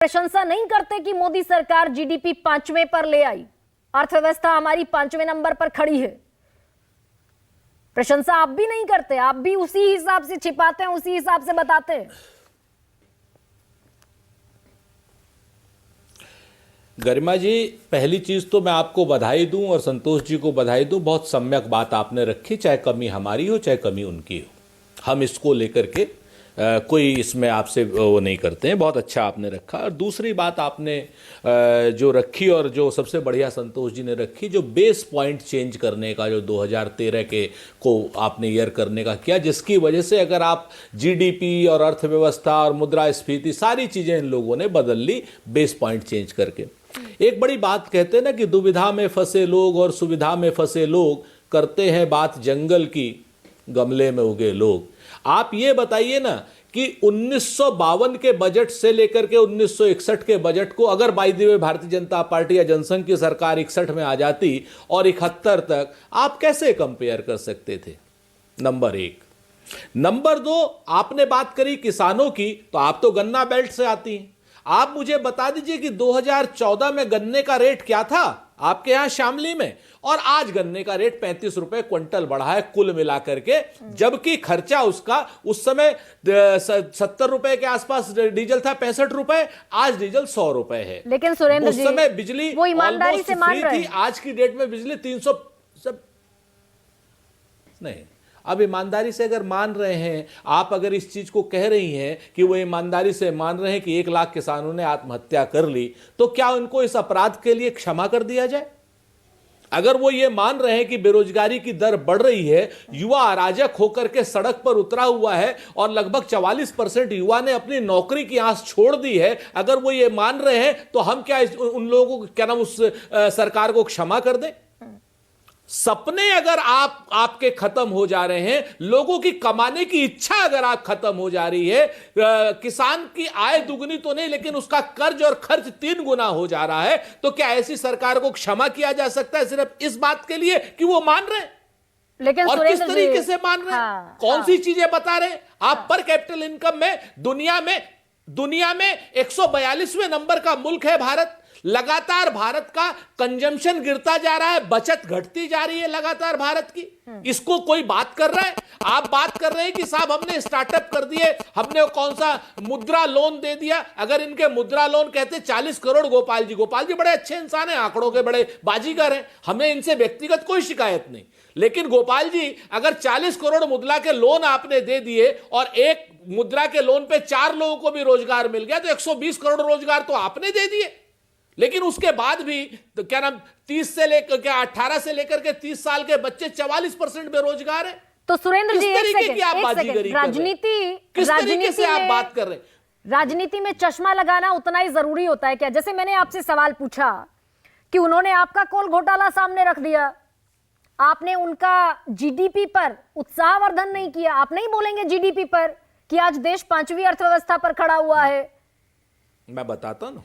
प्रशंसा नहीं करते कि मोदी सरकार जीडीपी 5वें पर ले आई, अर्थव्यवस्था हमारी 5वें नंबर पर खड़ी है? प्रशंसा आप भी नहीं करते, आप भी उसी हिसाब से छिपाते हैं, उसी हिसाब से बताते हैं। गरिमा जी, पहली चीज तो मैं आपको बधाई दूं और संतोष जी को बधाई दूं, बहुत सम्यक बात आपने रखी, चाहे कमी हमारी हो चाहे कमी उनकी हो, हम इसको लेकर के कोई इसमें आपसे वो नहीं करते हैं। बहुत अच्छा आपने रखा। और दूसरी बात आपने जो रखी और जो सबसे बढ़िया संतोष जी ने रखी, जो बेस पॉइंट चेंज करने का, जो 2013 के को आपने ईयर करने का किया, जिसकी वजह से अगर आप जीडीपी और अर्थव्यवस्था और मुद्रास्फीति सारी चीज़ें इन लोगों ने बदल ली बेस पॉइंट चेंज करके। एक बड़ी बात कहते हैं ना कि दुविधा में फंसे लोग और सुविधा में फंसे लोग करते हैं बात जंगल की, गमले में उगे लोग। आप ये बताइए ना कि 1952 के बजट से लेकर के 1961 के बजट को अगर by the way Bharatiya Janata party या जनसंघ की सरकार 61 में आ जाती और 71 तक, आप कैसे कंपेयर कर सकते थे? नंबर एक। नंबर दो, आपने बात करी किसानों की, तो आप तो गन्ना बेल्ट से आती हैं। आप मुझे बता दीजिए कि 2014 में गन्ने का रेट क्या था आपके यहां शामली में, और आज गन्ने का रेट 35 रुपए क्विंटल बढ़ा है कुल मिलाकर के, जबकि खर्चा उसका उस समय 70 रुपए के आसपास डीजल था, 65 रुपए, आज डीजल 100 रुपए है। लेकिन सुरेंद्र जी, उस समय बिजली वो ईमानदारी से मान रहे थी, आज की डेट में बिजली 300 सब नहीं। अब ईमानदारी से अगर मान रहे हैं आप, अगर इस चीज को कह रही हैं कि वो ईमानदारी से मान रहे हैं कि 1 लाख किसानों ने आत्महत्या कर ली, तो क्या उनको इस अपराध के लिए क्षमा कर दिया जाए? अगर वो ये मान रहे हैं कि बेरोजगारी की दर बढ़ रही है, युवा अराजक होकर के सड़क पर उतरा हुआ है और लगभग 44% युवा ने अपनी नौकरी की आस छोड़ दी है, अगर वो ये मान रहे हैं तो हम क्या उन लोगों को, क्या नाम, उस सरकार को क्षमा कर दें? सपने अगर आपके खत्म हो जा रहे हैं, लोगों की कमाने की इच्छा अगर आप खत्म हो जा रही है, किसान की आय दुगनी तो नहीं लेकिन उसका कर्ज और खर्च 3 गुना हो जा रहा है, तो क्या ऐसी सरकार को क्षमा किया जा सकता है सिर्फ इस बात के लिए कि वो मान रहे हैं? लेकिन और किस तरीके से मान रहे हैं? हाँ, कौन सी चीजें बता रहे हैं आप? पर कैपिटल इनकम में दुनिया में 142वें नंबर का मुल्क है भारत। लगातार भारत का कंजम्पशन गिरता जा रहा है, बचत घटती जा रही है लगातार भारत की। इसको कोई बात कर रहा है? आप बात कर रहे हैं कि साहब हमने स्टार्टअप कर दिए, हमने कौन सा मुद्रा लोन दे दिया। अगर इनके मुद्रा लोन कहते 40 करोड़, गोपाल जी बड़े अच्छे इंसान हैं, आंकड़ों के बड़े बाजीगर हैं, हमें इनसे व्यक्तिगत कोई शिकायत नहीं, लेकिन गोपाल जी अगर 40 करोड़ मुद्रा के लोन आपने दे दिए और एक मुद्रा के लोन पे 4 लोगों को भी रोजगार मिल गया, तो 120 करोड़ रोजगार तो आपने दे दिए। लेकिन उसके बाद भी तो क्या नाम, 30 से लेकर के 18 से लेकर के 30 साल के बच्चे 44% बेरोजगार है। तो सुरेंद्र जी, एक सेकंड, राजनीति से आप बात कर रहे हैं? राजनीति में चश्मा लगाना उतना ही जरूरी होता है क्या? जैसे मैंने आपसे सवाल पूछा कि उन्होंने आपका कोल घोटाला सामने रख दिया, आपने उनका जीडीपी पर उत्साहवर्धन नहीं किया। आप नहीं बोलेंगे जीडीपी पर कि आज देश 5वीं अर्थव्यवस्था पर खड़ा हुआ है? मैं बताता हूं,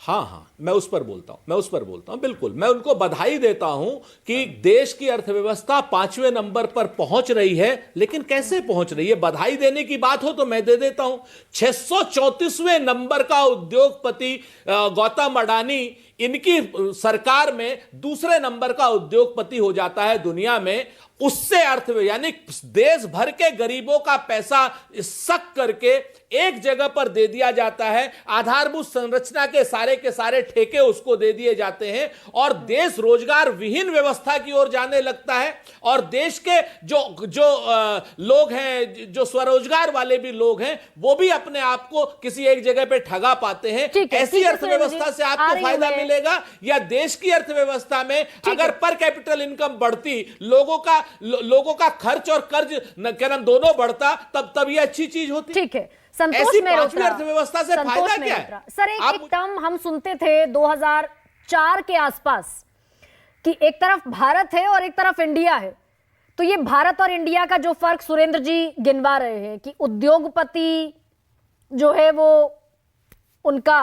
हाँ, मैं उस पर बोलता हूं, बिल्कुल। मैं उनको बधाई देता हूं कि देश की अर्थव्यवस्था 5वें नंबर पर पहुंच रही है, लेकिन कैसे पहुंच रही है? बधाई देने की बात हो तो मैं दे देता हूं। 634वें नंबर का उद्योगपति गौतम अडानी इनकी सरकार में दूसरे नंबर का उद्योगपति हो जाता है दुनिया में। उससे यानी देश भर के गरीबों का पैसा सक करके एक जगह पर दे दिया जाता है, आधारभूत संरचना के सारे ठेके उसको दे दिए जाते हैं और देश रोजगार विहीन व्यवस्था की ओर जाने लगता है। और देश के जो लोग हैं, जो स्वरोजगार वाले भी लोग हैं, वो भी अपने आप को किसी एक जगग पे ठगा पाते हैं। ऐसी अर्थव्यवस्था से आपको फायदा मिलेगा या देश की अर्थव्यवस्था में अगर पर कैपिटल इनकम बढ़ती, लोगों का खर्च और कर्ज क्या नाम दोनों बढ़ता, तब ये अच्छी चीज होती। ठीक है, संतोष मेहरोत्रा, अर्थव्यवस्था से फायदा क्या है? सर, एक टर्म हम सुनते थे 2004 के आसपास कि एक तरफ भारत है और एक तरफ इंडिया है। तो ये भारत और इंडिया का जो फर्क सुरेंद्र जी गिनवा रहे हैं कि उद्योगपति जो है वो उनका